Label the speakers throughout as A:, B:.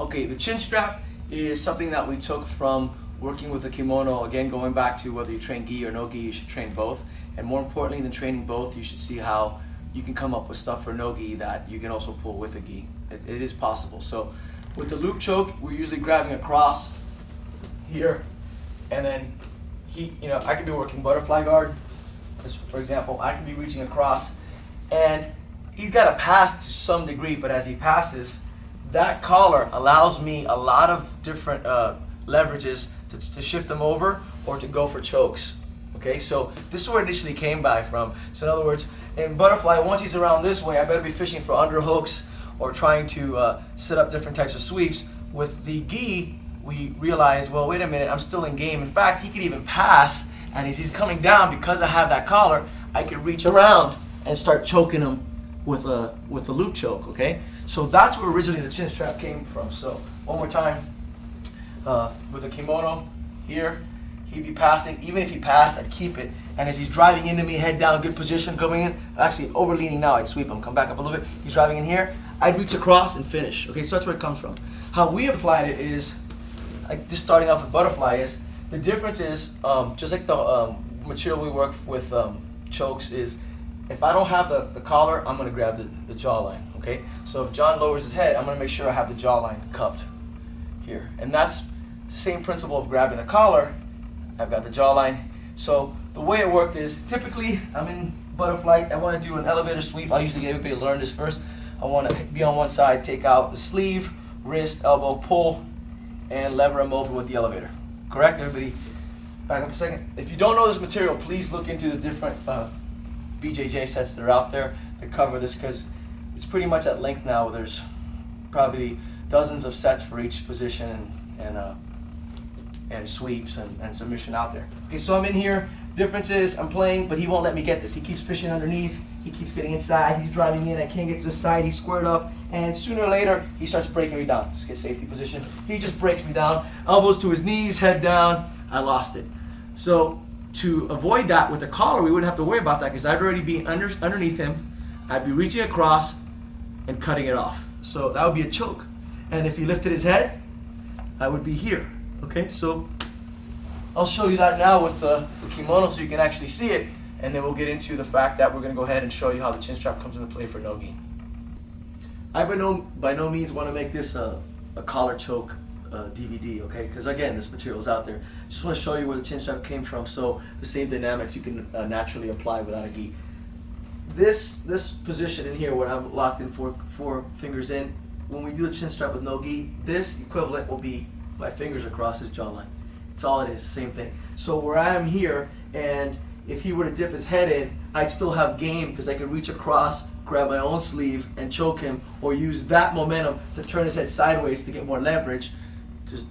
A: Okay, the chin strap is something that we took from working with the kimono. Again, going back to whether you train gi or no gi, you should train both. And more importantly than training both, you should see how you can come up with stuff for no gi that you can also pull with a gi. It is possible. So with the loop choke, we're usually grabbing across here, and then I could be working butterfly guard. For example, I can be reaching across, and he's got to pass to some degree, but as he passes, that collar allows me a lot of different leverages to shift them over or to go for chokes. Okay, so this is where it initially came by from. So in other words, in butterfly, once he's around this way, I better be fishing for underhooks or trying to set up different types of sweeps. With the gi, we realize, well, wait a minute, I'm still in game. In fact, he could even pass, and as he's coming down, because I have that collar, I could reach around and start choking him with a loop choke, okay? So that's where originally the chin strap came from. So one more time, with a kimono here, he'd be passing. Even if he passed, I'd keep it. And as he's driving into me, head down, good position, coming in, actually over leaning now, I'd sweep him, come back up a little bit. He's driving in here, I'd reach across and finish. Okay, so that's where it comes from. How we applied it is, like just starting off with butterfly, is the difference is, just like the material we work with chokes is, if I don't have the collar, I'm going to grab the jawline, okay? So if John lowers his head, I'm going to make sure I have the jawline cupped here. And that's the same principle of grabbing the collar. I've got the jawline. So the way it worked is, typically I'm in butterfly, I want to do an elevator sweep. I usually get everybody to learn this first. I want to be on one side, take out the sleeve, wrist, elbow, pull, and lever him over with the elevator. Correct? Everybody back up a second. If you don't know this material, please look into the different BJJ sets that are out there that cover this, because it's pretty much at length now. There's probably dozens of sets for each position and sweeps and submission out there. Okay, so I'm in here. Difference is I'm playing, but he won't let me get this. He keeps fishing underneath. He keeps getting inside. He's driving in. I can't get to the side. He's squared up, and sooner or later he starts breaking me down. Just get safety position. He just breaks me down. Elbows to his knees, head down. I lost it. So to avoid that with the collar, we wouldn't have to worry about that, because I'd already be underneath him. I'd be reaching across and cutting it off. So that would be a choke. And if he lifted his head, I would be here. Okay, so I'll show you that now with the kimono so you can actually see it, and then we'll get into the fact that we're going to go ahead and show you how the chin strap comes into play for no-gi. I by no means want to make this a collar choke DVD, okay? Because again, this material is out there. Just want to show you where the chin strap came from, so the same dynamics you can naturally apply without a gi. This position in here, where I'm locked in four fingers in, when we do the chin strap with no gi, this equivalent will be my fingers across his jawline. It's all it is, same thing. So where I am here, and if he were to dip his head in, I'd still have game, because I could reach across, grab my own sleeve, and choke him, or use that momentum to turn his head sideways to get more leverage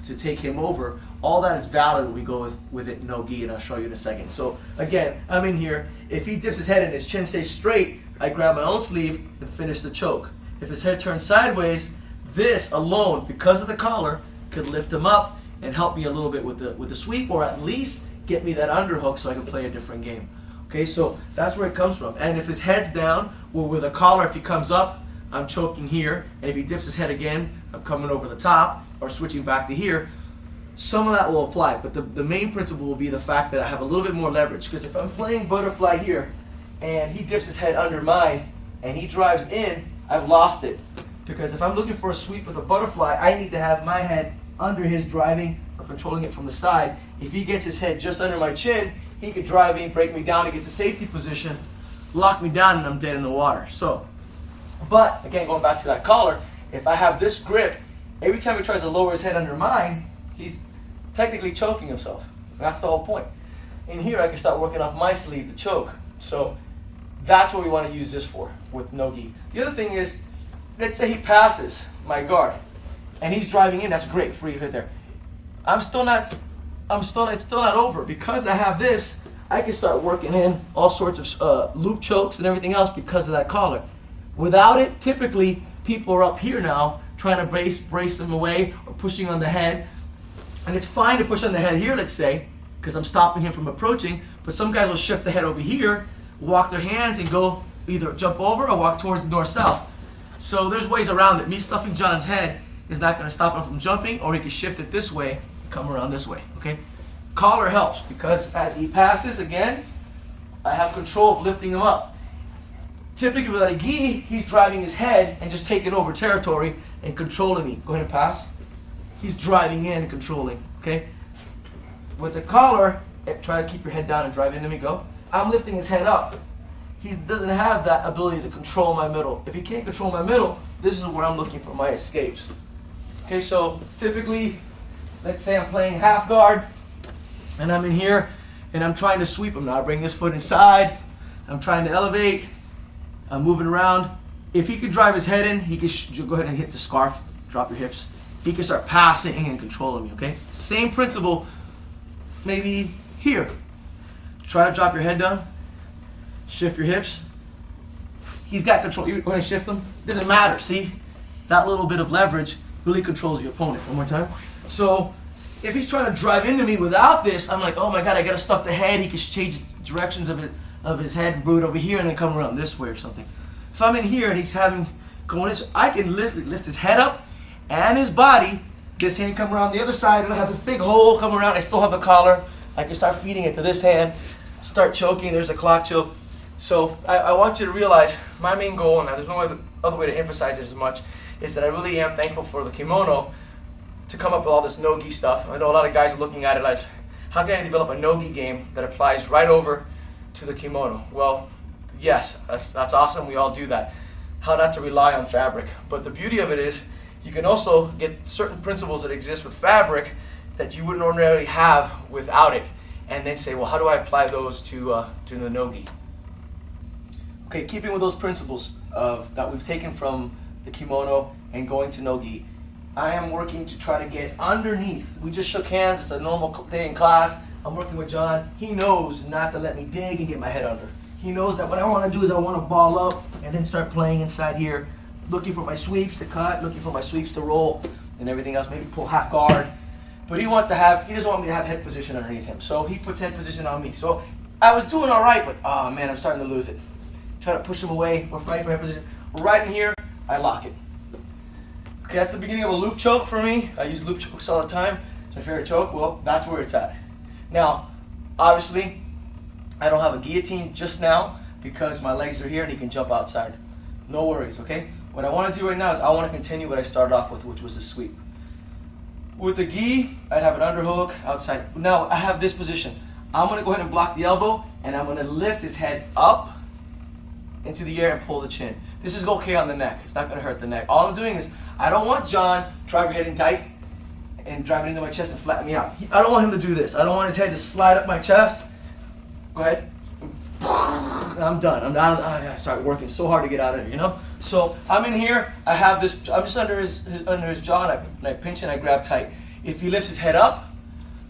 A: to take him over. All that is valid when we go with it no gi, and I'll show you in a second. So again, I'm in here. If he dips his head and his chin stays straight, I grab my own sleeve and finish the choke. If his head turns sideways, this alone, because of the collar, could lift him up and help me a little bit with the sweep, or at least get me that underhook so I can play a different game. Okay, so that's where it comes from. And if his head's down, or with a collar, if he comes up, I'm choking here, and if he dips his head again, I'm coming over the top or switching back to here. Some of that will apply, but the main principle will be the fact that I have a little bit more leverage, because if I'm playing butterfly here and he dips his head under mine and he drives in, I've lost it. Because if I'm looking for a sweep with a butterfly, I need to have my head under his driving or controlling it from the side. If he gets his head just under my chin, he could drive in, break me down to get to safety position, lock me down, and I'm dead in the water. So, but again, going back to that collar, if I have this grip, every time he tries to lower his head under mine, he's technically choking himself. That's the whole point. In here, I can start working off my sleeve to choke. So that's what we want to use this for with no gi. The other thing is, let's say he passes my guard and he's driving in. That's great, free right there. It's still not over, because I have this. I can start working in all sorts of loop chokes and everything else because of that collar. Without it, typically people are up here now trying to brace them away or pushing on the head. And it's fine to push on the head here, let's say, because I'm stopping him from approaching, but some guys will shift the head over here, walk their hands, and go either jump over or walk towards the north-south. So there's ways around it. Me stuffing John's head is not going to stop him from jumping, or he can shift it this way, come around this way, okay? Collar helps because as he passes, again, I have control of lifting him up. Typically with a gi, he's driving his head and just taking over territory and controlling me. Go ahead and pass. He's driving in and controlling, okay? With the collar, try to keep your head down and drive into me, go. I'm lifting his head up. He doesn't have that ability to control my middle. If he can't control my middle, this is where I'm looking for my escapes. Okay, so typically, let's say I'm playing half guard, and I'm in here, and I'm trying to sweep him. Now I bring this foot inside, I'm trying to elevate, I'm moving around. If he could drive his head in, he could go ahead and hit the scarf, drop your hips. He can start passing and controlling me, okay? Same principle, maybe here. Try to drop your head down, shift your hips. He's got control. You go ahead and shift them. Doesn't matter, see? That little bit of leverage really controls your opponent. One more time. So if he's trying to drive into me without this, I'm like, oh my God, I gotta stuff the head. He can change directions of his head, root over here, and then come around this way or something. If I'm in here and he's going this way, I can lift his head up and his body. This hand come around the other side, and I have this big hole come around. I still have the collar. I can start feeding it to this hand, start choking. There's a clock choke. So I want you to realize my main goal, and there's no other way to emphasize it as much, is that I really am thankful for the kimono to come up with all this no-gi stuff. I know a lot of guys are looking at it as, how can I develop a no-gi game that applies right over to the kimono? Well, yes, that's awesome. We all do that. How not to rely on fabric. But the beauty of it is you can also get certain principles that exist with fabric that you wouldn't ordinarily have without it, and then say, well, how do I apply those to the no-gi? Okay, keeping with those principles that we've taken from the kimono and going to no-gi, I am working to try to get underneath. We just shook hands. It's a normal day in class. I'm working with John. He knows not to let me dig and get my head under. He knows that what I want to do is I want to ball up and then start playing inside here, looking for my sweeps to cut, looking for my sweeps to roll, and everything else, maybe pull half guard. But he doesn't want me to have head position underneath him, so he puts head position on me. So I was doing all right, but oh man, I'm starting to lose it. Try to push him away. We're fighting for head position. Right in here, I lock it. Okay, that's the beginning of a loop choke for me. I use loop chokes all the time. It's my favorite choke. Well, that's where it's at. Now, obviously, I don't have a guillotine just now because my legs are here and he can jump outside. No worries, okay? What I want to do right now is I want to continue what I started off with, which was the sweep. With the gi, I'd have an underhook outside. Now, I have this position. I'm going to go ahead and block the elbow, and I'm going to lift his head up into the air and pull the chin. This is okay on the neck. It's not going to hurt the neck. All I'm doing is, I don't want John drive your head in tight and drive it into my chest and flatten me out. I don't want him to do this. I don't want his head to slide up my chest. Go ahead. I'm done. I start working so hard to get out of here, you know? So I'm in here. I have this. I'm just under his jaw, and I pinch and I grab tight. If he lifts his head up,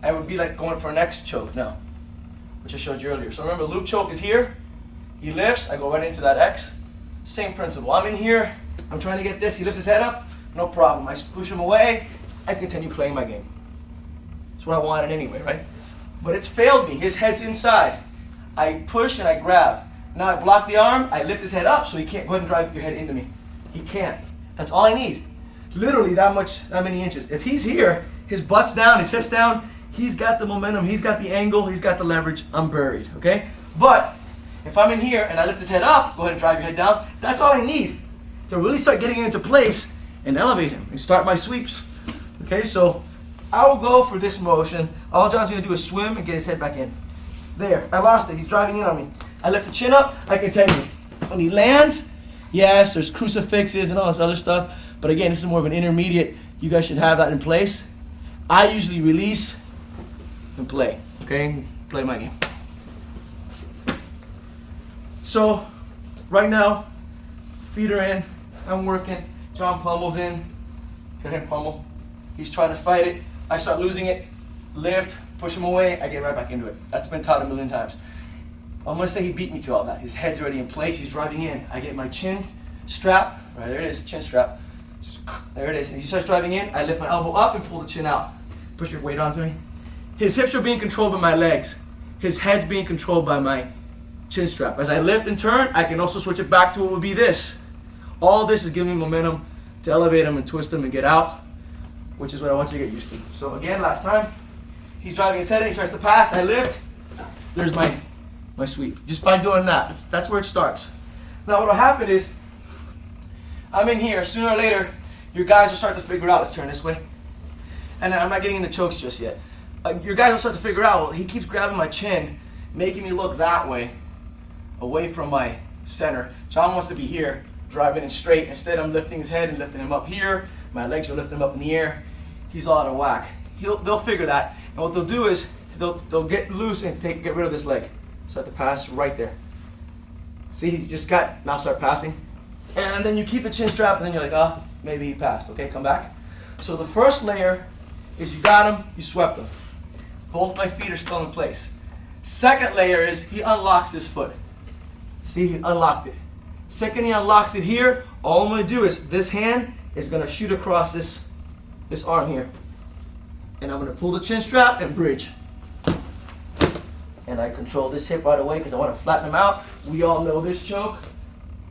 A: I would be like going for an X choke now, which I showed you earlier. So remember, loop choke is here. He lifts. I go right into that X. Same principle. I'm in here. I'm trying to get this. He lifts his head up. No problem. I push him away. I continue playing my game. That's what I wanted anyway, right? But it's failed me. His head's inside. I push and I grab. Now I block the arm. I lift his head up so he can't go ahead and drive your head into me. He can't. That's all I need. Literally that many inches. If he's here, his butt's down, his hips down, he's got the momentum, he's got the angle, he's got the leverage, I'm buried, okay? But if I'm in here and I lift his head up, go ahead and drive your head down, that's all I need to really start getting into place and elevate him and start my sweeps. Okay, so I will go for this motion. All John's gonna do is swim and get his head back in. There, I lost it, he's driving in on me. I lift the chin up, I continue. When he lands, yes, there's crucifixes and all this other stuff, but again, this is more of an intermediate. You guys should have that in place. I usually release and play, okay? Play my game. So, right now, feet are in, I'm working, John pummels in, hit him pummel. He's trying to fight it, I start losing it, lift, push him away, I get right back into it. That's been taught a million times. I'm gonna say he beat me to all that. His head's already in place, he's driving in. I get my chin strap, right there it is, chin strap. There it is, and he starts driving in, I lift my elbow up and pull the chin out. Push your weight onto me. His hips are being controlled by my legs. His head's being controlled by my chin strap. As I lift and turn, I can also switch it back to what would be this. All this is giving me momentum to elevate him and twist him and get out. which is what I want you to get used to. So again, last time, he's driving his head in, he starts to pass, I lift, there's my sweep. Just by doing that, that's where it starts. Now what will happen is, I'm in here, sooner or later, your guys will start to figure out, let's turn this way, and I'm not getting into chokes just yet. Your guys will start to figure out, well, he keeps grabbing my chin, making me look that way, away from my center. John wants to be here, driving it straight. Instead, I'm lifting his head and lifting him up here. My legs are lifting him up in the air. He's all out of whack. They'll figure that, and what they'll do is they'll get loose and get rid of this leg. Start to pass right there. See, he's just got, now start passing. And then you keep the chin strap, and then you're like, ah, maybe he passed. Okay, come back. So the first layer is you got him, you swept him. Both my feet are still in place. Second layer is he unlocks his foot. See, he unlocked it. Second he unlocks it here, all I'm going to do is this hand is going to shoot across this arm here. And I'm going to pull the chin strap and bridge. And I control this hip right away because I want to flatten him out. We all know this choke.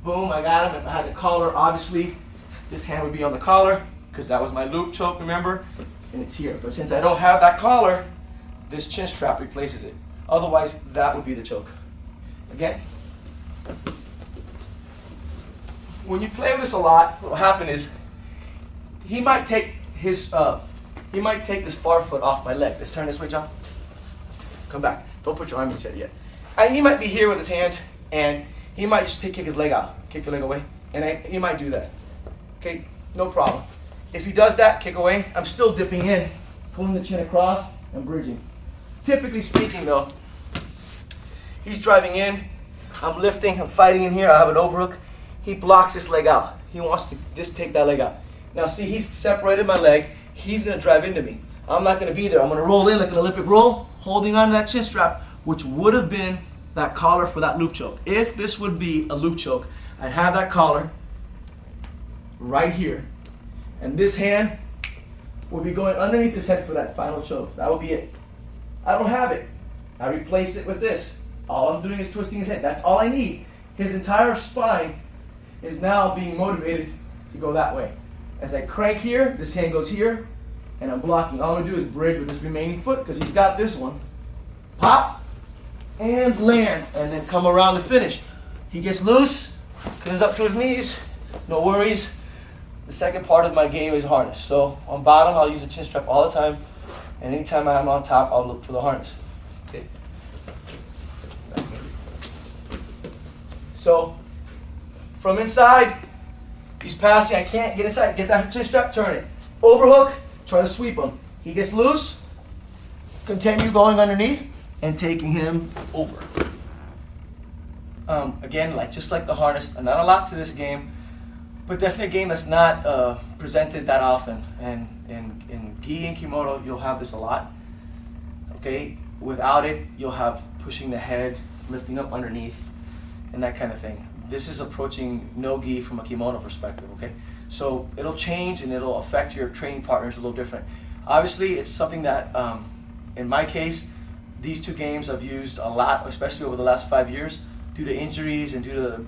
A: Boom, I got him. If I had the collar, obviously, this hand would be on the collar because that was my loop choke, remember? And it's here. But since I don't have that collar, this chin strap replaces it. Otherwise, that would be the choke. Again. When you play with this a lot, what will happen is he might take this far foot off my leg. Let's turn this way, John. Come back. Don't put your arm in his head yet. And he might be here with his hands, and he might just kick his leg out, kick your leg away, and he might do that. Okay, no problem. If he does that, kick away, I'm still dipping in, pulling the chin across, and bridging. Typically speaking, though, he's driving in, I'm lifting, I'm fighting in here, I have an overhook. He blocks this leg out. He wants to just take that leg out. Now see, he's separated my leg. He's going to drive into me. I'm not going to be there. I'm going to roll in like an Olympic roll, holding on to that chin strap, which would have been that collar for that loop choke. If this would be a loop choke, I'd have that collar right here. And this hand would be going underneath his head for that final choke. That would be it. I don't have it. I replace it with this. All I'm doing is twisting his head. That's all I need. His entire spine is now being motivated to go that way. As I crank here, this hand goes here, and I'm blocking. All I'm going to do is bridge with this remaining foot because he's got this one. Pop, and land, and then come around to finish. He gets loose, comes up to his knees, no worries. The second part of my game is harness. So on bottom, I'll use a chin strap all the time, and anytime I'm on top, I'll look for the harness. Okay. So from inside, he's passing. I can't get inside. Get that chin strap, turn it. Overhook, try to sweep him. He gets loose, continue going underneath and taking him over. Again, just like the harness, not a lot to this game, but definitely a game that's not presented that often. And in gi and kimono, you'll have this a lot. Okay, without it, you'll have pushing the head, lifting up underneath, and that kind of thing. This is approaching no gi from a kimono perspective, okay? So it'll change and it'll affect your training partners a little different. Obviously, it's something that, in my case, these two games I've used a lot, especially over the last 5 years, due to injuries and due to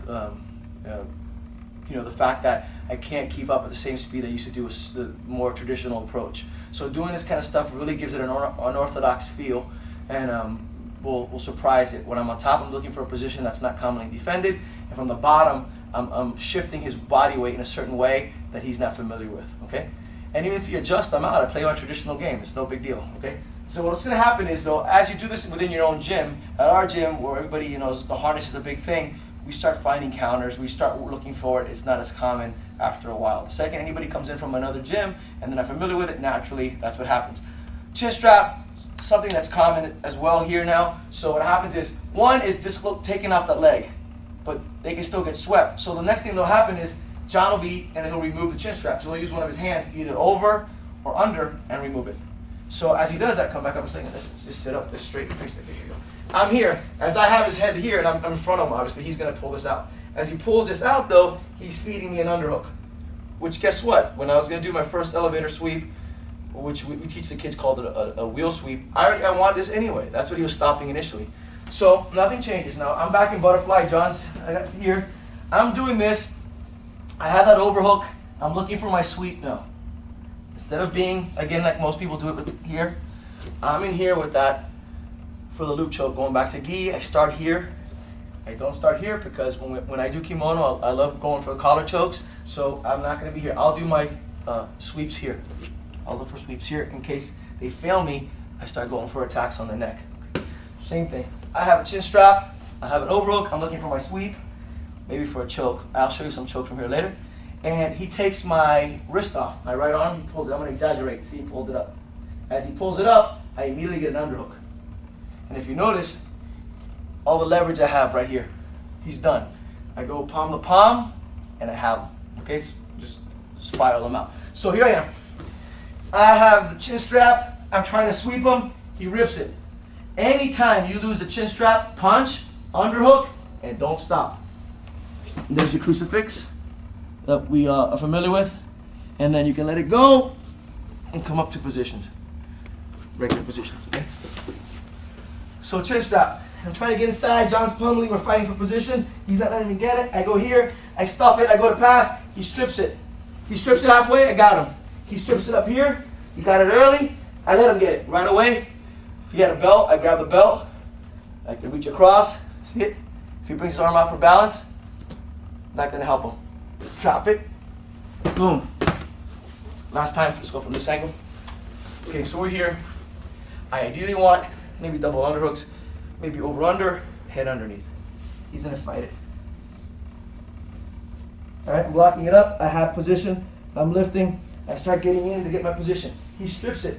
A: the fact that I can't keep up at the same speed I used to do with the more traditional approach. So doing this kind of stuff really gives it an unorthodox feel, and will surprise it. When I'm on top, I'm looking for a position that's not commonly defended, and from the bottom, I'm shifting his body weight in a certain way that he's not familiar with, okay? And even if you adjust, I'm out. I play my traditional game. It's no big deal, okay? So what's going to happen is, though, as you do this within your own gym, at our gym, where everybody knows the harness is a big thing, we start finding counters. We start looking for it. It's not as common after a while. The second anybody comes in from another gym and they're not familiar with it, naturally, that's what happens. Chin strap, something that's common as well here now. So what happens is, one is taking off that leg, but they can still get swept. So the next thing that'll happen is John will be, and he'll remove the chin strap. So he'll use one of his hands either over or under and remove it. So as he does that, come back up a second. Let's just sit up this straight and fix it. Here you go. I'm here. As I have his head here, and I'm in front of him, obviously, he's going to pull this out. As he pulls this out, though, he's feeding me an underhook. Which, guess what? When I was going to do my first elevator sweep, which we teach the kids called it a wheel sweep, I wanted this anyway. That's what he was stopping initially. So nothing changes now. I'm back in butterfly. John's here. I'm doing this. I have that overhook. I'm looking for my sweep now. instead of being, again, like most people do it with here, I'm in here with that for the loop choke. Going back to gi, I start here. I don't start here because when I do kimono, I love going for the collar chokes, so I'm not going to be here. I'll do my sweeps here. I'll look for sweeps here. In case they fail me, I start going for attacks on the neck. Same thing. I have a chin strap. I have an overhook. I'm looking for my sweep, maybe for a choke. I'll show you some choke from here later. And he takes my wrist off, my right arm. He pulls it. I'm going to exaggerate. See, he pulled it up. As he pulls it up, I immediately get an underhook. And if you notice, all the leverage I have right here, he's done. I go palm to palm, and I have him. Okay, so just spiral him out. So here I am. I have the chin strap. I'm trying to sweep him. He rips it. Anytime you lose the chin strap, punch, underhook, and don't stop. And there's your crucifix that we are familiar with. And then you can let it go and come up to positions. Regular positions, okay? So chin strap. I'm trying to get inside. John's pummeling. We're fighting for position. He's not letting me get it. I go here. I stop it. I go to pass. He strips it. He strips it halfway. I got him. He strips it up here. He got it early. I let him get it right away. If he had a belt, I grab the belt. I can reach across. See it? If he brings his arm out for balance, not going to help him. Drop it. Boom. Last time. Let's go from this angle. Okay, so we're here. I ideally want maybe double underhooks, maybe over under, head underneath. He's going to fight it. All right, I'm blocking it up. I have position. I'm lifting. I start getting in to get my position. He strips it.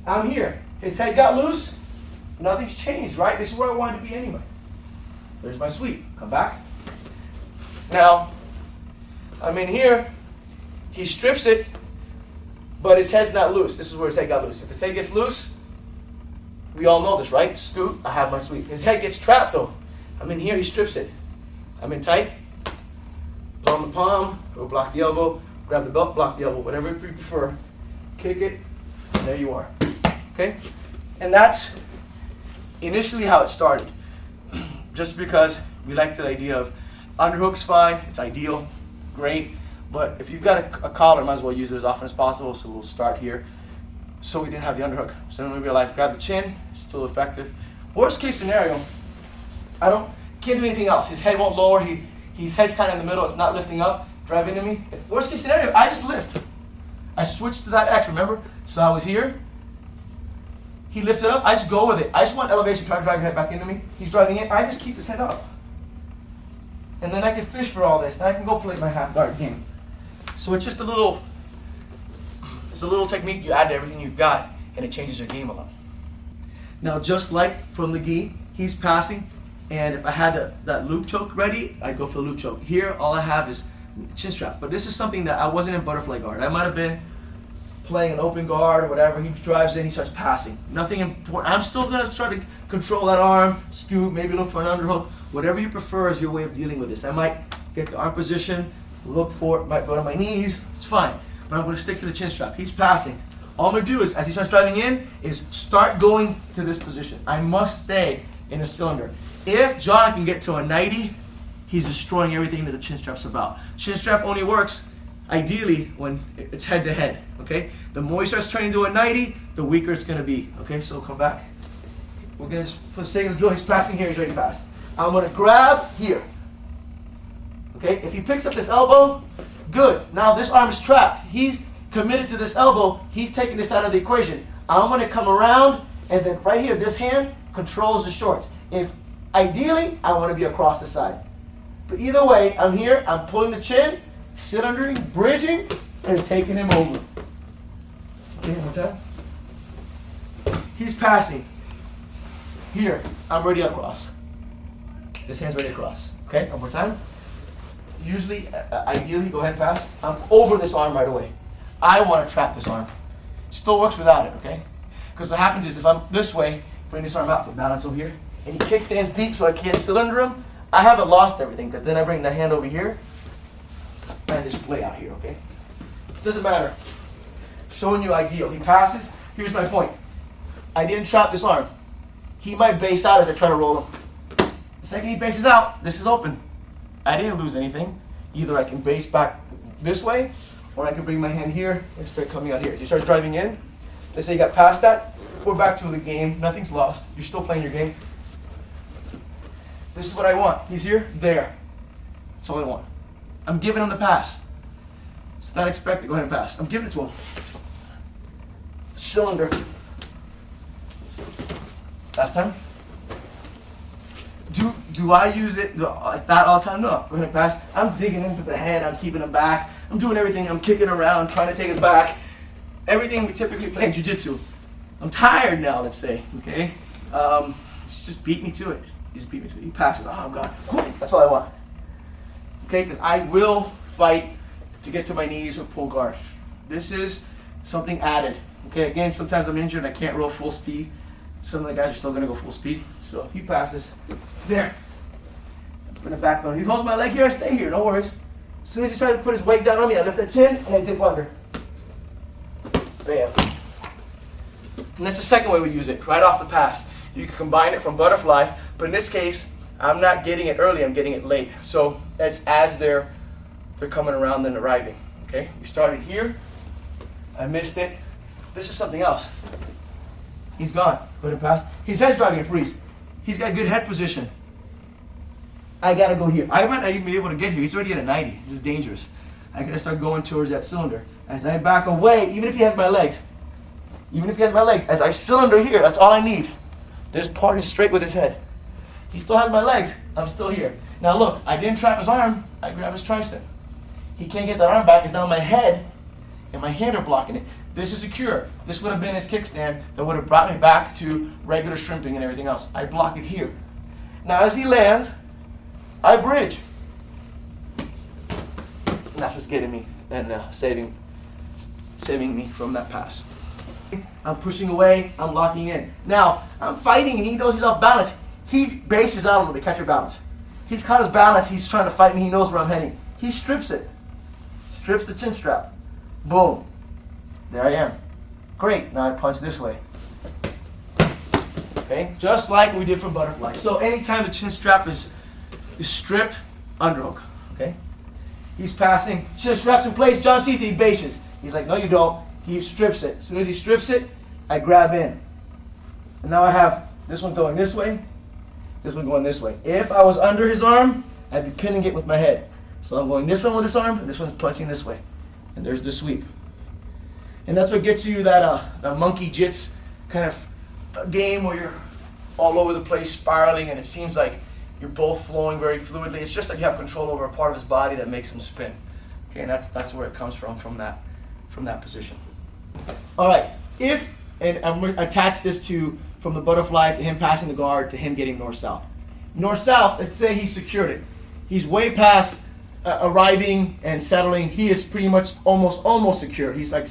A: I'm here. His head got loose. Nothing's changed, right? This is where I wanted to be anyway. There's my sweep. Come back. Now, I'm in here. He strips it, but his head's not loose. This is where his head got loose. If his head gets loose, we all know this, right? Scoot, I have my sweep. His head gets trapped though. I'm in here, he strips it. I'm in tight. Palm to palm, or block the elbow, grab the belt, block the elbow, whatever you prefer. Kick it, and there you are. Okay? And that's initially how it started. Just because we like the idea of underhook's fine, it's ideal, great. But if you've got a collar, might as well use it as often as possible, so we'll start here. So we didn't have the underhook. So then we realized, grab the chin, it's still effective. Worst case scenario, can't do anything else. His head won't lower, his head's kind of in the middle, it's not lifting up, drive into me. Worst case scenario, I just lift. I switched to that X, remember? So I was here, he lifted up, I just go with it. I just want elevation, try to drive your head back into me. He's driving in, I just keep his head up. And then I can fish for all this, and I can go play my half guard game. So it's just a little technique you add to everything you've got, and it changes your game a lot. Now, just like from the gi, he's passing, and if I had that loop choke ready, I'd go for the loop choke. Here, all I have is chin strap, but this is something that I wasn't in butterfly guard. I might have been playing an open guard or whatever. He drives in, he starts passing. Nothing important. I'm still going to try to control that arm, scoot, maybe look for an underhook. Whatever you prefer is your way of dealing with this. I might get the arm position, look for it, might go to my knees, it's fine. But I'm going to stick to the chin strap. He's passing. All I'm going to do is, as he starts driving in, is start going to this position. I must stay in a cylinder. If John can get to a 90, he's destroying everything that the chin strap's about. Chin strap only works, ideally, when it's head to head, okay? The more he starts turning to a 90, the weaker it's going to be, okay? So come back. We're going to, for the sake of the drill, he's passing here, he's ready to pass. I'm going to grab here. Okay, if he picks up this elbow, good. Now this arm is trapped. He's committed to this elbow. He's taking this out of the equation. I'm going to come around, and then right here, this hand controls the shorts. If ideally, I want to be across the side. But either way, I'm here. I'm pulling the chin, sit under him, bridging, and taking him over. Okay, one more time. He's passing. Here, I'm ready across. This hand's ready across. Okay, one more time. Usually, ideally, go ahead and pass. I'm over this arm right away. I want to trap this arm. Still works without it, okay? Because what happens is if I'm this way, bring this arm out for balance over here, and he kickstands deep so I can't cylinder him, I haven't lost everything, because then I bring the hand over here and just play out here, okay? Doesn't matter. Showing you ideal. He passes. Here's my point. I didn't trap this arm. He might base out as I try to roll him. The second he bases out, this is open. I didn't lose anything. Either I can base back this way, Or I can bring my hand here and start coming out here. As he starts driving in, let's say you got past that, we're back to the game. Nothing's lost. You're still playing your game. This is what I want. He's here, there. That's all I want. I'm giving him the pass. It's not expected. Go ahead and pass. I'm giving it to him. Cylinder. Last time. Do I use it like that all the time? No. Go ahead and pass. I'm digging into the head. I'm keeping him back. I'm doing everything. I'm kicking around, trying to take his back. Everything we typically play in jiu-jitsu. I'm tired now, let's say. Okay? Just beat me to it. Just beat me to it. He passes. Oh, God. That's all I want. Okay? Because I will fight to get to my knees with pull guard. This is something added. Okay? Again, sometimes I'm injured and I can't roll full speed. Some of the guys are still going to go full speed. So he passes. There. Put the back on. He holds my leg here, I stay here. No worries. As soon as he tries to put his weight down on me, I lift that chin and I dip under. Bam. And that's the second way we use it, right off the pass. You can combine it from butterfly, but in this case, I'm not getting it early, I'm getting it late. So it's as they're coming around and arriving. Okay? We started here. I missed it. This is something else. He's gone. Go ahead and pass. His head's driving a freeze. He's got good head position. I gotta go here. I might not even be able to get here. He's already at a 90. This is dangerous. I gotta start going towards that cylinder. As I back away, even if he has my legs, as I cylinder here, that's all I need. This part is straight with his head. He still has my legs. I'm still here. Now look, I didn't trap his arm. I grab his tricep. He can't get that arm back. It's now my head and my hand are blocking it. This is secure. This would have been his kickstand that would have brought me back to regular shrimping and everything else. I block it here. Now as he lands, I bridge. And that's what's getting me and saving me from that pass. I'm pushing away, I'm locking in. Now, I'm fighting and he knows he's off balance. He bases out a little bit, catch your balance. He's caught his balance, he's trying to fight me, he knows where I'm heading. He strips it. Strips the chin strap. Boom. There I am. Great, now I punch this way. Okay, just like we did for butterfly. So anytime the chin strap is stripped, underhook. Okay? He's passing, chin strap's in place, John sees it, he bases. He's like, no you don't. He strips it. As soon as he strips it, I grab in. And now I have this one going this way, this one going this way. If I was under his arm, I'd be pinning it with my head. So I'm going this one with this arm, and this one's punching this way. And there's the sweep. And that's what gets you that monkey jits kind of game where you're all over the place spiraling and it seems like you're both flowing very fluidly. It's just like you have control over a part of his body that makes him spin. Okay, and that's where it comes from that position. All right, and I'm attach this to from the butterfly to him passing the guard to him getting north-south. North-south, let's say he secured it. He's way past arriving and settling. He is pretty much almost secure. He's like,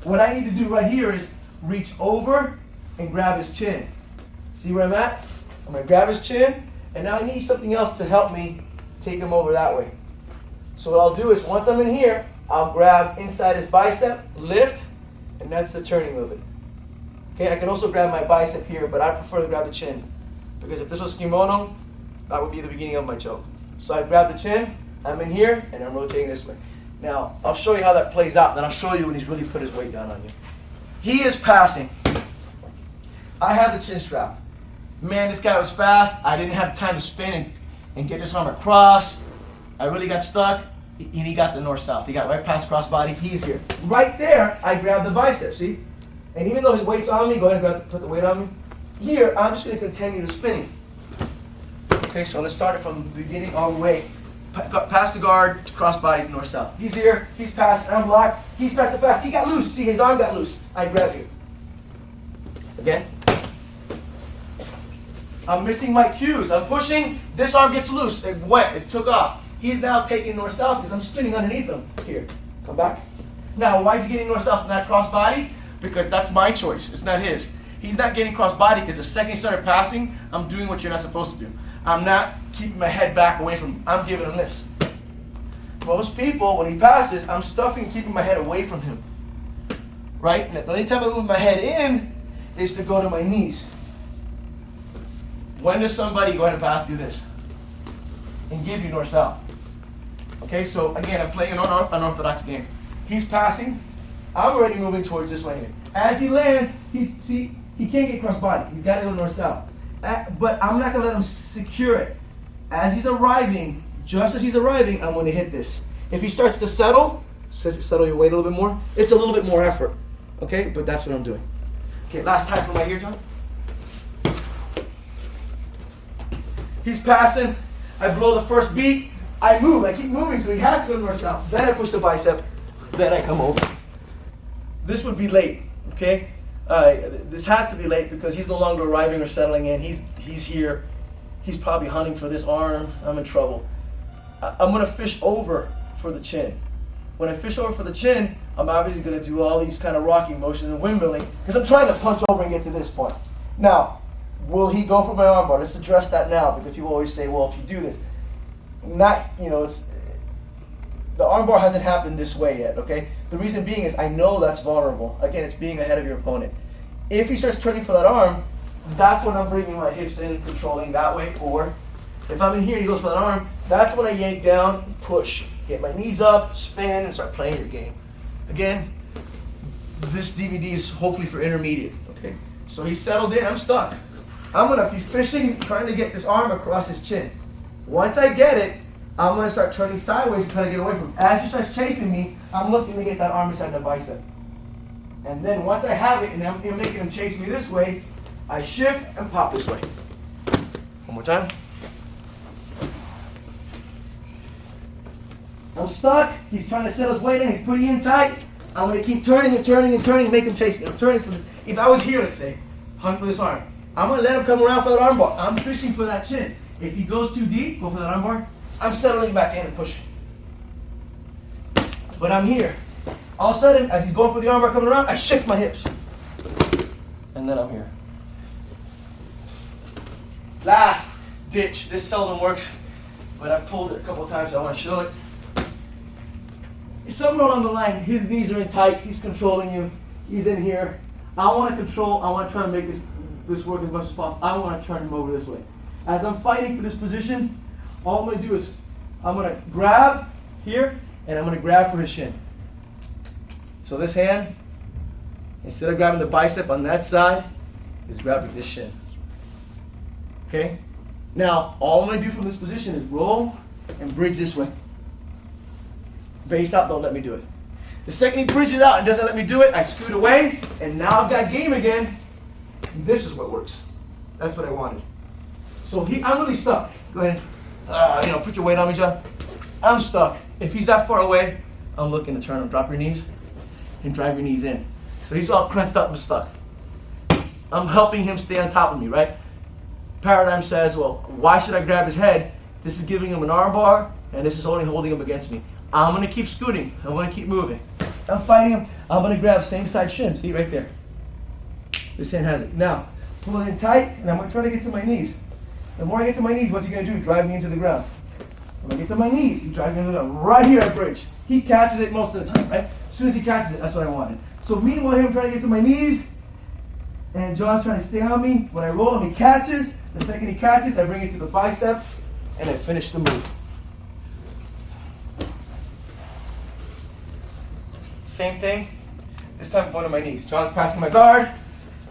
A: what I need to do right here is reach over and grab his chin. See where I'm at? I'm gonna grab his chin, and now I need something else to help me take him over that way. So what I'll do is once I'm in here, I'll grab inside his bicep, lift, and that's the turning of it. Okay, I can also grab my bicep here, but I prefer to grab the chin. Because if this was kimono, that would be the beginning of my choke. So I grab the chin, I'm in here, and I'm rotating this way. Now, I'll show you how that plays out, then I'll show you when he's really put his weight down on you. He is passing. I have the chin strap. Man, this guy was fast. I didn't have time to spin and get this arm across. I really got stuck, and he got the north-south. He got right past crossbody. He's here. Right there, I grabbed the bicep, see? And even though his weight's on me, go ahead and put the weight on me. Here, I'm just going to continue the spinning. Okay, so let's start it from the beginning all the way. Past the guard, crossbody, north-south. He's here, he's passed, I'm blocked. He starts to pass. He got loose. See, his arm got loose. I grab you. Again. I'm missing my cues. I'm pushing. This arm gets loose. It went. It took off. He's now taking north-south because I'm spinning underneath him. Here. Come back. Now, why is he getting north-south and not cross-body? Because that's my choice. It's not his. He's not getting cross-body because the second he started passing, I'm doing what you're not supposed to do. I'm not keeping my head back away from him. I'm giving him this. Most people, when he passes, I'm stuffing and keeping my head away from him. Right? And the only time I move my head in is to go to my knees. When does somebody go ahead and pass, do this? And give you north-south. Okay, so again, I'm playing an unorthodox game. He's passing. I'm already moving towards this one here. As he lands, he can't get cross body. He's got to go north-south. But I'm not going to let him secure it. As he's arriving, just as he's arriving, I'm going to hit this. If he starts to settle your weight a little bit more, it's a little bit more effort. Okay, but that's what I'm doing. Okay, last time from right here, John. He's passing. I blow the first beat. I move. I keep moving, so he has to go north-south. Then I push the bicep. Then I come over. This would be late. Okay, this has to be late because he's no longer arriving or settling in. He's here. He's probably hunting for this arm. I'm in trouble. I'm gonna fish over for the chin. When I fish over for the chin, I'm obviously gonna do all these kind of rocking motions and windmilling because I'm trying to punch over and get to this point. Now, will he go for my armbar? Let's address that now because people always say, well, if you do this, the armbar hasn't happened this way yet, okay? The reason being is I know that's vulnerable. Again, it's being ahead of your opponent. If he starts turning for that arm, that's when I'm bringing my hips in, controlling that way. Or if I'm in here and he goes for that arm, that's when I yank down, push, get my knees up, spin, and start playing your game. Again, this DVD is hopefully for intermediate, okay? So he's settled in, I'm stuck. I'm gonna be fishing, trying to get this arm across his chin. Once I get it, I'm gonna start turning sideways and try to get away from him. As he starts chasing me, I'm looking to get that arm beside the bicep. And then once I have it and I'm making him chase me this way, I shift and pop this way. One more time. I'm stuck. He's trying to set his weight in. He's pretty in tight. I'm going to keep turning and turning and turning, make him chase me. I'm turning for if I was here, let's say, hunt for this arm. I'm going to let him come around for that arm bar. I'm fishing for that chin. If he goes too deep, go for that arm bar. I'm settling back in and pushing. But I'm here. All of a sudden, as he's going for the arm bar coming around, I shift my hips. And then I'm here. Last ditch. This seldom works, but I've pulled it a couple times, so I want to show it. Somewhere along the line, his knees are in tight, he's controlling you, he's in here. I want to control, I want to try to make this work as much as possible. I want to turn him over this way. As I'm fighting for this position, all I'm going to do is, I'm going to grab here, and I'm going to grab for his shin. So this hand, instead of grabbing the bicep on that side, is grabbing this shin. Okay? Now, all I'm going to do from this position is roll and bridge this way. Base out, don't let me do it. The second he bridges out and doesn't let me do it, I scoot away, and now I've got game again. This is what works. That's what I wanted. So I'm really stuck. Go ahead. Put your weight on me, John. I'm stuck. If he's that far away, I'm looking to turn him. Drop your knees and drive your knees in. So he's all crunched up and stuck. I'm helping him stay on top of me, right? Paradigm says, well, why should I grab his head? This is giving him an arm bar, and this is only holding him against me. I'm going to keep scooting. I'm going to keep moving. I'm fighting him. I'm going to grab same side shin. See, right there. This hand has it. Now, pull it in tight, and I'm going to try to get to my knees. The more I get to my knees, what's he going to do? Drive me into the ground. When I get to my knees, he drives me into the ground. Right here, I bridge. He catches it most of the time, right? As soon as he catches it, that's what I wanted. So meanwhile, here I'm trying to get to my knees, and John's trying to stay on me. When I roll him, he catches. The second he catches, I bring it to the bicep, and I finish the move. Same thing. This time I'm going to my knees. John's passing my guard.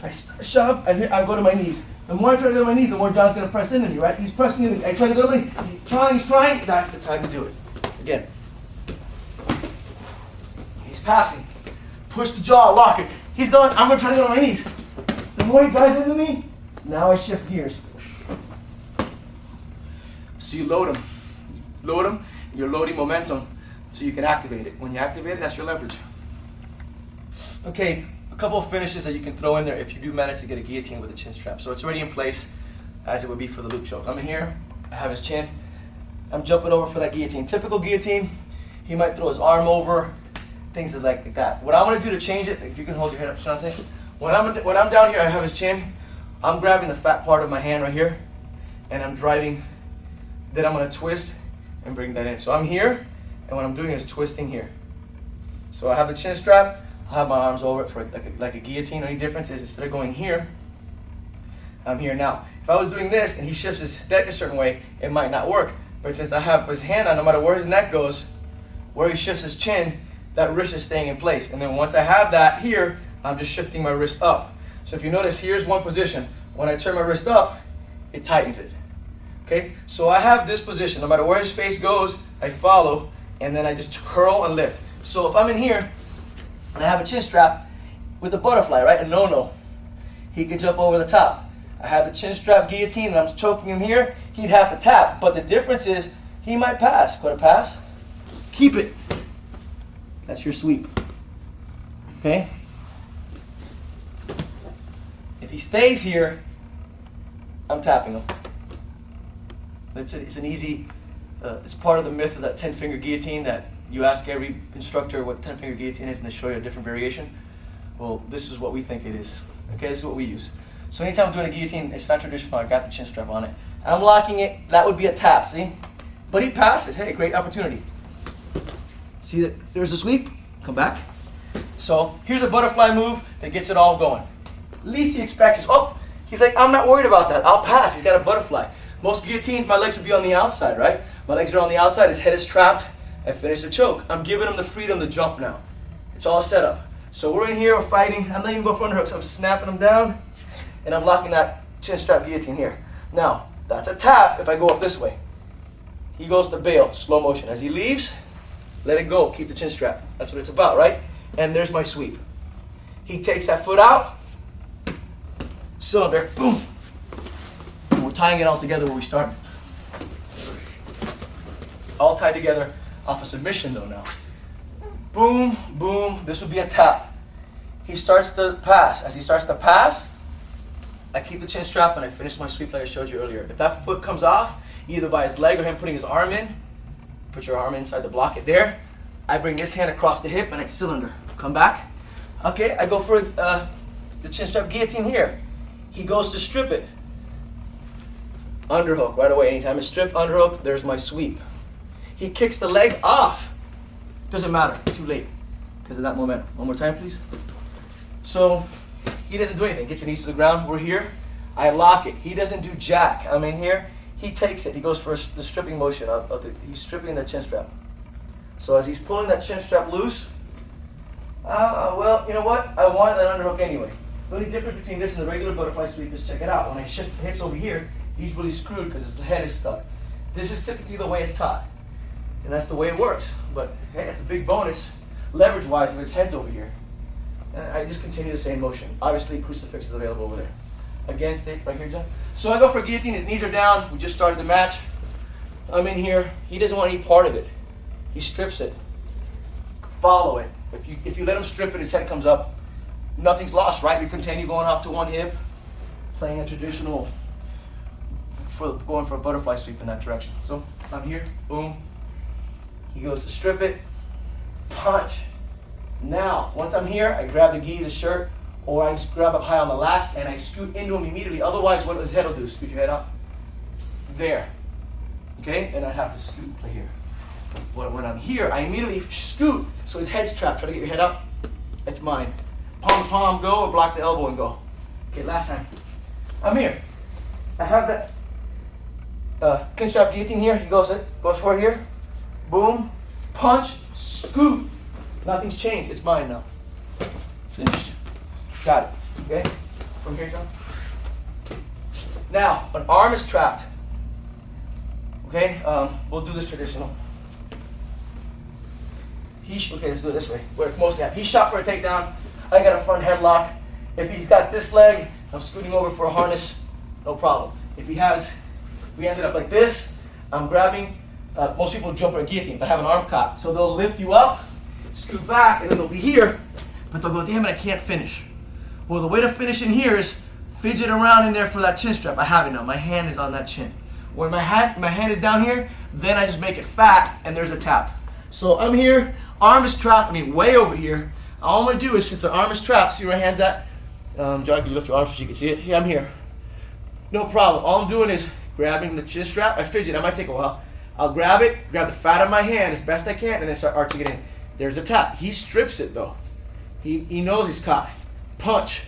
A: I shove. I go to my knees. The more I try to go to my knees, the more John's going to press into me, right? He's pressing into me. I try to go to my knees. He's trying. That's the time to do it. Again. He's passing. Push the jaw, lock it. He's going. I'm going to try to go to my knees. The more he drives into me, now I shift gears. So you load him. You're loading momentum so you can activate it. When you activate it, that's your leverage. Okay, a couple of finishes that you can throw in there if you do manage to get a guillotine with a chin strap. So it's already in place as it would be for the loop choke. I'm in here, I have his chin. I'm jumping over for that guillotine. Typical guillotine, he might throw his arm over, things like that. What I'm going to do to change it, if you can hold your head up, Shanse. When I'm down here, I have his chin. I'm grabbing the fat part of my hand right here, and I'm driving. Then I'm going to twist and bring that in. So I'm here, and what I'm doing is twisting here. So I have the chin strap. I have my arms over it for like a guillotine. Only difference is instead of going here, I'm here now. If I was doing this and he shifts his neck a certain way, it might not work. But since I have his hand on, no matter where his neck goes, where he shifts his chin, that wrist is staying in place. And then once I have that here, I'm just shifting my wrist up. So if you notice, here's one position. When I turn my wrist up, it tightens it. Okay, so I have this position. No matter where his face goes, I follow, and then I just curl and lift. So if I'm in here, and I have a chin strap with a butterfly, right, a no-no, he could jump over the top. I have the chin strap guillotine, and I'm choking him here, he'd have to tap. But the difference is, he might pass. Go to pass, keep it. That's your sweep. Okay? If he stays here, I'm tapping him. It's an easy, it's part of the myth of that 10-finger guillotine that you ask every instructor what 10-finger guillotine is and they show you a different variation. Well, this is what we think it is. Okay, this is what we use. So anytime I'm doing a guillotine, it's not traditional. I got the chin strap on it. I'm locking it, that would be a tap, see? But he passes, hey, great opportunity. See that there's a sweep, come back. So here's a butterfly move that gets it all going. Least he expects is, oh, he's like, I'm not worried about that, I'll pass, he's got a butterfly. Most guillotines, my legs would be on the outside, right? My legs are on the outside, his head is trapped, I finish the choke. I'm giving him the freedom to jump now. It's all set up. So we're in here, we're fighting, I'm letting him go for underhooks, I'm snapping him down, and I'm locking that chin strap guillotine here. Now, that's a tap if I go up this way. He goes to bail, slow motion. As he leaves, let it go, keep the chin strap. That's what it's about, right? And there's my sweep. He takes that foot out, cylinder, boom. And we're tying it all together where we started. All tied together off a submission though now. Boom, boom, this would be a tap. He starts to pass. As he starts to pass, I keep the chin strap and I finish my sweep like I showed you earlier. If that foot comes off, either by his leg or him putting his arm in, put your arm inside to block it there, I bring this hand across the hip and I cylinder. Come back. Okay, I go for the chin strap guillotine here. He goes to strip it. Underhook right away. Anytime it's stripped, underhook, there's my sweep. He kicks the leg off. Doesn't matter, too late because of that momentum. One more time, please. So he doesn't do anything. Get your knees to the ground. We're here. I lock it. He doesn't do jack. I'm in here. He takes it. He goes for the stripping motion. He's stripping the chin strap. So as he's pulling that chin strap loose, well, you know what? I wanted that underhook anyway. The only difference between this and the regular butterfly sweep is, check it out. When I shift the hips over here, he's really screwed because his head is stuck. This is typically the way it's taught. And that's the way it works. But hey, it's a big bonus, leverage-wise, if his head's over here. And I just continue the same motion. Obviously, crucifix is available over there. Again, stay right here, John. So I go for guillotine. His knees are down. We just started the match. I'm in here. He doesn't want any part of it. He strips it. Follow it. If you let him strip it, his head comes up. Nothing's lost, right? We continue going off to one hip, playing a traditional, going for a butterfly sweep in that direction. So I'm here. Boom. He goes to strip it. Punch. Now, once I'm here, I grab the gi, the shirt, or I just grab up high on the lat and I scoot into him immediately. Otherwise, what his head will do? Scoot your head up. There. Okay? And I'd have to scoot to here. When I'm here, I immediately scoot so his head's trapped. Try to get your head up. It's mine. Palm to palm, go, or block the elbow and go. Okay, last time. I'm here. I have that chin strap guillotine here. He goes for it here. Boom. Punch. Scoot. Nothing's changed. It's mine now. Finished. Got it. Okay? From here, John. Now, an arm is trapped. Okay? We'll do this traditional. Okay, let's do it this way. Where it's mostly at. He shot for a takedown. I got a front headlock. If he's got this leg, I'm scooting over for a harness. No problem. If he has, we ended up like this. I'm grabbing. Most people jump for a guillotine, but have an arm cock. So they'll lift you up, scoot back, and then they'll be here, but they'll go, damn it, I can't finish. Well, the way to finish in here is fidget around in there for that chin strap. I have it now. My hand is on that chin. When my hand is down here, then I just make it fat, and there's a tap. So I'm here, arm is trapped, way over here. All I'm going to do is, since the arm is trapped, see where my hand's at? John, can you lift your arm so you can see it? Yeah, I'm here. No problem. All I'm doing is grabbing the chin strap. I fidget. That might take a while. I'll grab it, grab the fat of my hand as best I can, and then start arching it in. There's a tap. He strips it, though. He knows he's caught. Punch.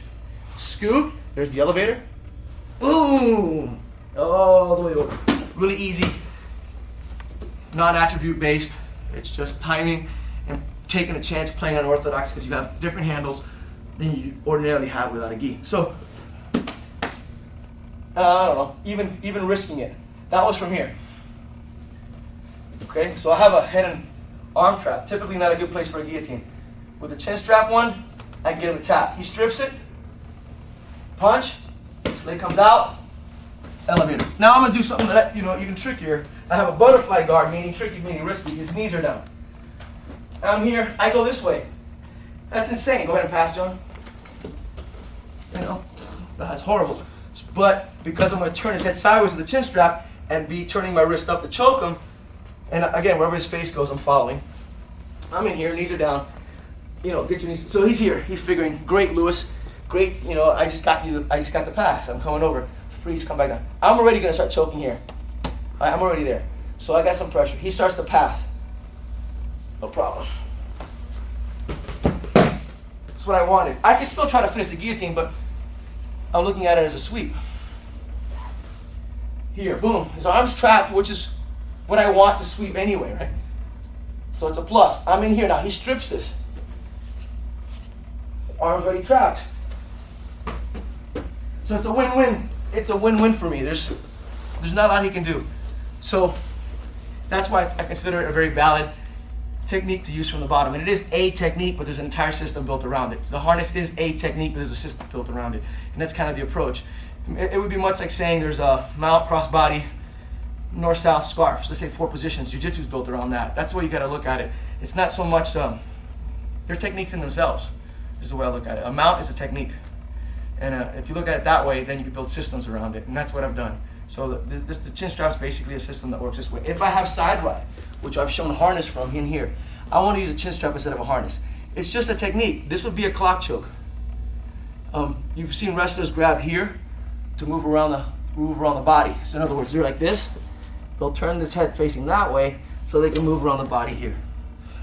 A: Scoot. There's the elevator. Boom. All the way over. Really easy. Non-attribute based. It's just timing and taking a chance playing unorthodox because you have different handles than you ordinarily have without a gi. So, I don't know, even risking it. That was from here. Okay, so I have a head and arm trap. Typically not a good place for a guillotine. With a chin strap one, I can get him to tap. He strips it, punch, sling comes out, elevator. Now I'm gonna do something that, even trickier. I have a butterfly guard, meaning tricky, meaning risky. His knees are down. I'm here, I go this way. That's insane. Go ahead and pass, John. That's horrible. But because I'm gonna turn his head sideways with the chin strap and be turning my wrist up to choke him, and again, wherever his face goes, I'm following. I'm in here, knees are down. Get your knees. So he's here. He's figuring, great, Lewis. Great, I just got the pass. I'm coming over. Freeze, come back down. I'm already gonna start choking here. All right, I'm already there. So I got some pressure. He starts to pass. No problem. That's what I wanted. I can still try to finish the guillotine, but I'm looking at it as a sweep. Here, boom. His arm's trapped, which is what I want to sweep anyway, right? So it's a plus. I'm in here now. He strips this. Arm's already trapped. So it's a win-win. It's a win-win for me. There's not a lot he can do. So that's why I consider it a very valid technique to use from the bottom. And it is a technique, but there's an entire system built around it. The harness is a technique, but there's a system built around it. And that's kind of the approach. It would be much like saying there's a mount, crossbody, north-south scarf. So let's say 4 positions. Jiu-jitsu is built around that. That's the way you got to look at it. It's not so much, they're techniques in themselves, is the way I look at it. A mount is a technique. And if you look at it that way, then you can build systems around it. And that's what I've done. So the chin strap is basically a system that works this way. If I have side ride, which I've shown harness from in here, I want to use a chin strap instead of a harness. It's just a technique. This would be a clock choke. You've seen wrestlers grab here to move around the body. So in other words, they're like this. They'll turn this head facing that way so they can move around the body here.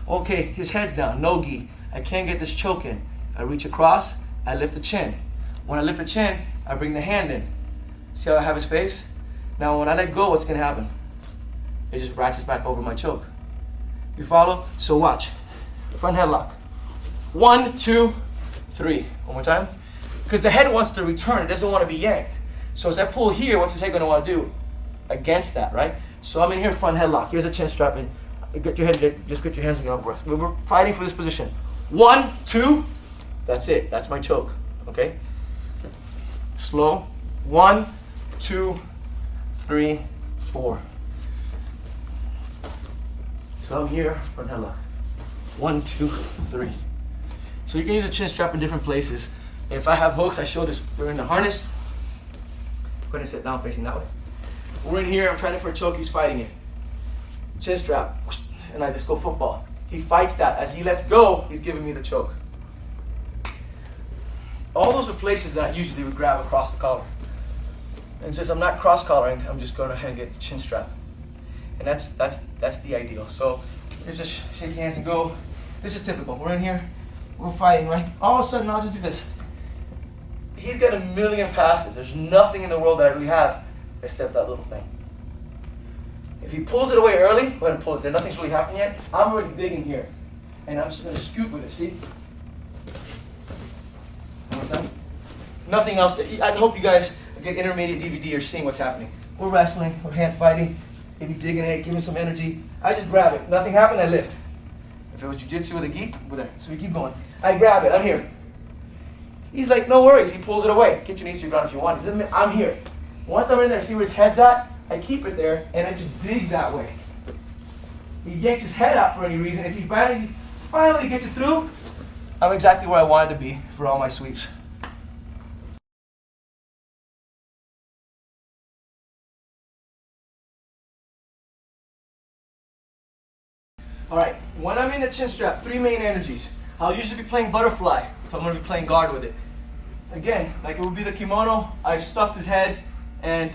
A: Okay, his head's down, no gi. I can't get this choke in. I reach across, I lift the chin. When I lift the chin, I bring the hand in. See how I have his face? Now when I let go, what's gonna happen? It just ratchets back over my choke. You follow? So watch. Front headlock. 1, 2, 3. One more time. Because the head wants to return, it doesn't want to be yanked. So as I pull here, what's his head gonna want to do? Against that, right? So I'm in here, front headlock. Here's a chin strap in. Get your head, just get your hands on your breast. We're fighting for this position. 1, 2, that's it. That's my choke, okay? Slow. 1, 2, 3, 4. So I'm here, front headlock. 1, 2, 3. So you can use a chin strap in different places. If I have hooks, I show this. We're in the harness. I'm going to sit down facing that way. We're in here, I'm trying for a choke, he's fighting it. Chin strap, and I just go football. He fights that. As he lets go, he's giving me the choke. All those are places that I usually would grab across the collar. And since I'm not cross-collaring, I'm just going ahead and get the chin strap. And that's the ideal. So you just shake hands and go. This is typical. We're in here, we're fighting, right? All of a sudden, I'll just do this. He's got a million passes. There's nothing in the world that I really have except that little thing. If he pulls it away early, go ahead and pull it there. Nothing's really happened yet. I'm already digging here. And I'm just going to scoot with it, see? One more time. Nothing else. I hope you guys get intermediate DVD or seeing what's happening. We're wrestling, we're hand fighting, maybe digging it, giving some energy. I just grab it. Nothing happened, I lift. If it was jiu-jitsu with a gi, we're there. So we keep going. I grab it, I'm here. He's like, no worries, he pulls it away. Get your knees to your ground if you want. I'm here. Once I'm in there, see where his head's at, I keep it there, and I just dig that way. He yanks his head out for any reason. If he finally gets it through, I'm exactly where I wanted to be for all my sweeps. All right, when I'm in the chin strap, 3 main energies. I'll usually be playing butterfly if I'm going to be playing guard with it. Again, like it would be the kimono, I've stuffed his head and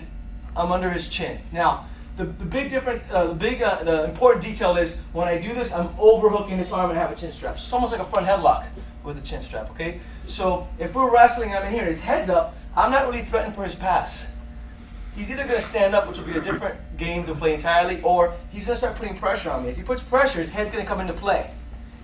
A: I'm under his chin. Now, the big difference, the important detail is when I do this, I'm overhooking this arm and I have a chin strap. So it's almost like a front headlock with a chin strap, okay? So if we're wrestling, I'm in here, his head's up, I'm not really threatened for his pass. He's either going to stand up, which will be a different game to play entirely, or he's going to start putting pressure on me. As he puts pressure, his head's going to come into play.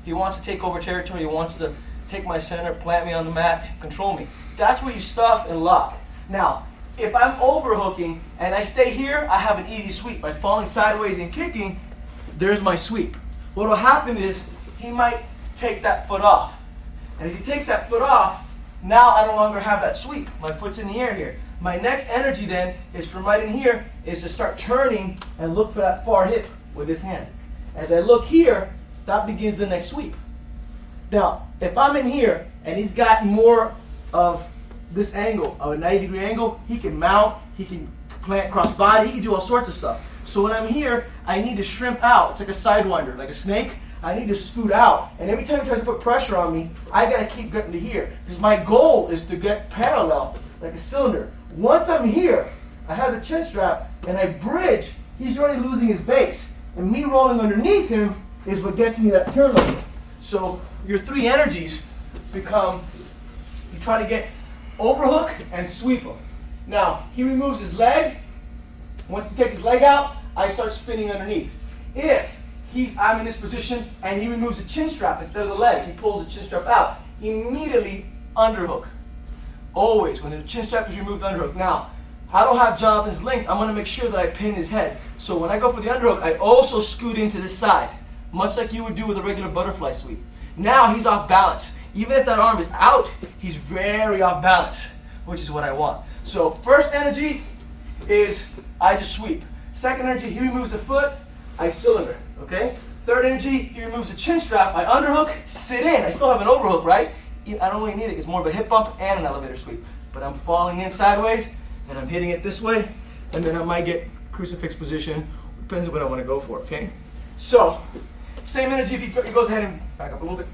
A: He wants to take over territory. He wants to take my center, plant me on the mat, control me. That's where you stuff and lock. Now, if I'm overhooking and I stay here, I have an easy sweep. By falling sideways and kicking, there's my sweep. What will happen is he might take that foot off. And as he takes that foot off, now I no longer have that sweep. My foot's in the air here. My next energy then is from right in here is to start turning and look for that far hip with this hand. As I look here, that begins the next sweep. Now, if I'm in here and he's got more of this angle, a 90-degree angle, he can mount, he can plant cross body, he can do all sorts of stuff. So when I'm here, I need to shrimp out. It's like a sidewinder, like a snake. I need to scoot out. And every time he tries to put pressure on me, I gotta keep getting to here. Because my goal is to get parallel, like a cylinder. Once I'm here, I have the chin strap, and I bridge, he's already losing his base. And me rolling underneath him is what gets me that turnover. So your three energies become, you try to get overhook and sweep him. Now, he removes his leg. Once he takes his leg out, I start spinning underneath. If I'm in this position and he removes the chin strap instead of the leg, he pulls the chin strap out, immediately underhook. Always, when the chin strap is removed, underhook. Now, I don't have Jonathan's link. I'm going to make sure that I pin his head. So when I go for the underhook, I also scoot into this side, much like you would do with a regular butterfly sweep. Now he's off balance. Even if that arm is out, he's very off balance, which is what I want. So first energy is I just sweep. Second energy, he removes the foot, I cylinder, okay? Third energy, he removes the chin strap, I underhook, sit in. I still have an overhook, right? I don't really need it. It's more of a hip bump and an elevator sweep. But I'm falling in sideways, and I'm hitting it this way, and then I might get crucifix position. Depends on what I want to go for, okay? So, same energy if he goes ahead and back up a little bit.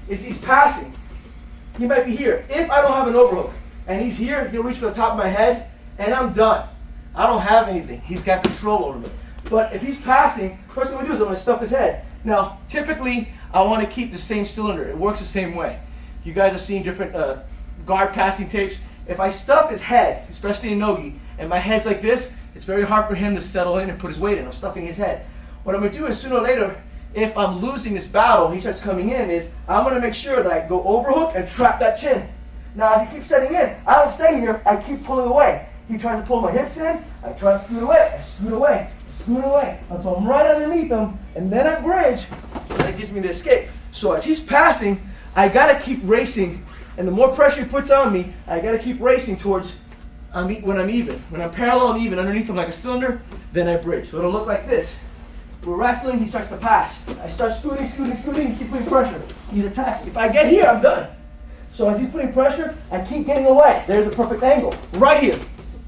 A: He's passing. He might be here. If I don't have an overhook, and he's here, he'll reach for the top of my head, and I'm done. I don't have anything. He's got control over me. But if he's passing, first thing I'm going to do is I'm going to stuff his head. Now, typically, I want to keep the same cylinder. It works the same way. You guys have seen different guard passing tapes. If I stuff his head, especially in nogi, and my head's like this, it's very hard for him to settle in and put his weight in. I'm stuffing his head. What I'm going to do is sooner or later, if I'm losing this battle, he starts coming in, is I'm going to make sure that I go overhook and trap that chin. Now, if he keeps setting in, I don't stay here. I keep pulling away. He tries to pull my hips in. I try to scoot away. I scoot away. Scoot away until I'm right underneath him, and then I bridge, and that gives me the escape. So as he's passing, I gotta keep racing, and the more pressure he puts on me, I gotta keep racing towards when I'm even. When I'm parallel and even underneath him like a cylinder, then I bridge. So it'll look like this. We're wrestling, he starts to pass. I start scooting, he keeps putting pressure. He's attacking. If I get here, I'm done. So as he's putting pressure, I keep getting away. There's a perfect angle. Right here,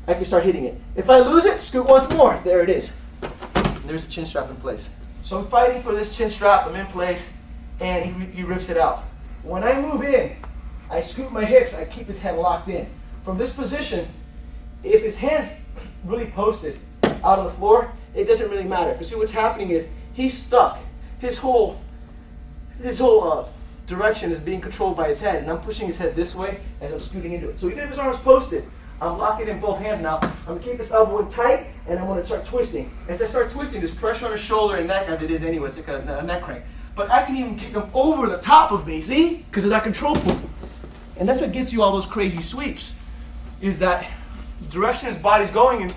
A: I can start hitting it. If I lose it, scoot once more. There it is. And there's a chin strap in place. So I'm fighting for this chin strap. I'm in place, and he rips it out. When I move in, I scoot my hips. I keep his head locked in. From this position, if his hand's really posted out on the floor, it doesn't really matter. Because see, what's happening is he's stuck. His whole direction is being controlled by his head, and I'm pushing his head this way as I'm scooting into it. So even if his arm's posted, I'm locking in both hands now. I'm going to keep this elbow in tight, and I'm going to start twisting. As I start twisting, there's pressure on his shoulder and neck, as it is anyway. It's like a neck crank. But I can even kick him over the top of me, see? Because of that control point. And that's what gets you all those crazy sweeps, is that the direction his body's going in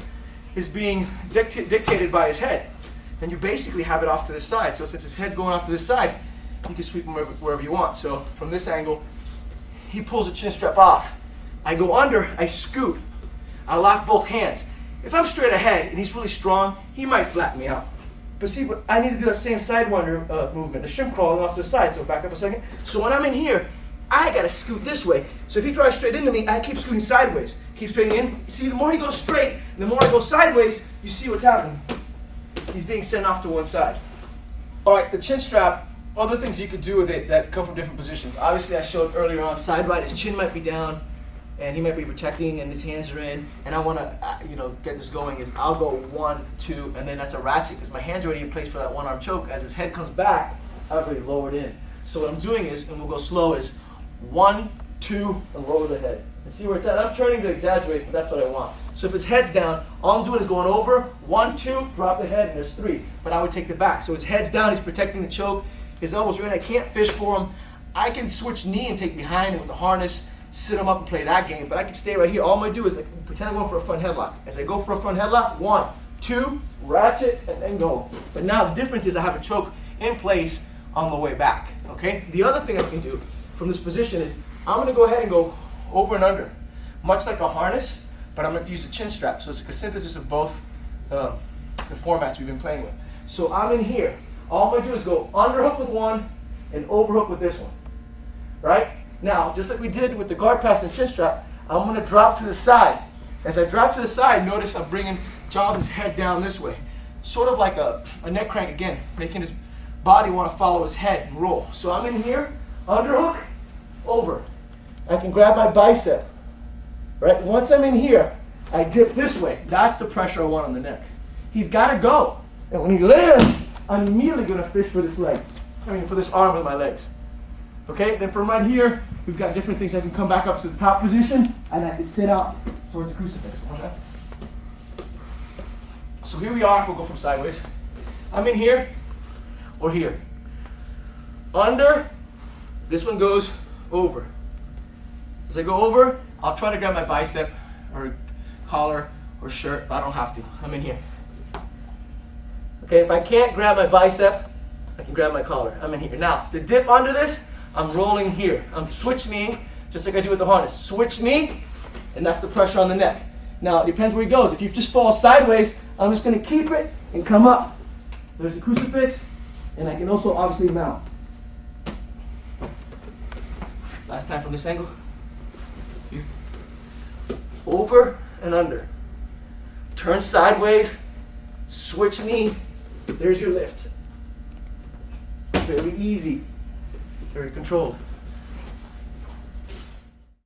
A: is being dictated by his head. And you basically have it off to the side. So since his head's going off to the side, you can sweep him wherever you want. So from this angle, he pulls the chin strap off. I go under, I scoot. I lock both hands. If I'm straight ahead and he's really strong, he might flatten me out. But see, I need to do that same sidewinder movement, the shrimp crawling off to the side. So back up a second. So when I'm in here, I gotta scoot this way. So if he drives straight into me, I keep scooting sideways. Keep straight in. You see, the more he goes straight, and the more I go sideways, you see what's happening. He's being sent off to one side. All right, the chin strap, other things you could do with it that come from different positions. Obviously, I showed earlier on, side right, his chin might be down, and he might be protecting, and his hands are in, and I want to, get this going. Is I'll go 1, 2, and then that's a ratchet because my hands are already in place for that one arm choke. As his head comes back, I've already lowered in. So what I'm doing is, and we'll go slow, is 1, 2, and lower the head. And see where it's at. I'm trying to exaggerate, but that's what I want. So if his head's down, all I'm doing is going over 1, 2, drop the head, and there's 3. But I would take the back. So his head's down, he's protecting the choke. His elbows are in. I can't fish for him. I can switch knee and take behind him with the harness, sit him up and play that game, but I can stay right here. All I'm going to do is like, pretend I'm going for a front headlock. As I go for a front headlock, 1, 2, ratchet, and then go. But now the difference is I have a choke in place on the way back, okay? The other thing I can do from this position is I'm going to go ahead and go over and under, much like a harness, but I'm going to use a chin strap. So it's like a synthesis of both the formats we've been playing with. So I'm in here. All I'm going to do is go underhook with one and overhook with this one, right? Now, just like we did with the guard pass and chin strap, I'm going to drop to the side. As I drop to the side, notice I'm bringing Jonathan's head down this way. Sort of like a neck crank again, making his body want to follow his head and roll. So I'm in here, underhook, over. I can grab my bicep, right? Once I'm in here, I dip this way. That's the pressure I want on the neck. He's got to go. And when he lands, I'm immediately going to fish for this leg. For this arm with my legs. Okay, then from right here, we've got different things. I can come back up to the top position, and I can sit out towards the crucifix. Okay? So here we are. We'll go from sideways. I'm in here or here. Under, this one goes over. As I go over, I'll try to grab my bicep or collar or shirt, but I don't have to. I'm in here. Okay, if I can't grab my bicep, I can grab my collar. I'm in here. Now, to dip under this, I'm rolling here. I'm switch kneeing, just like I do with the harness. Switch knee, and that's the pressure on the neck. Now, it depends where he goes. If you just fall sideways, I'm just going to keep it and come up. There's the crucifix, and I can also obviously mount. Last time from this angle. Here. Over and under. Turn sideways, switch knee. There's your lift. Very easy, very controlled.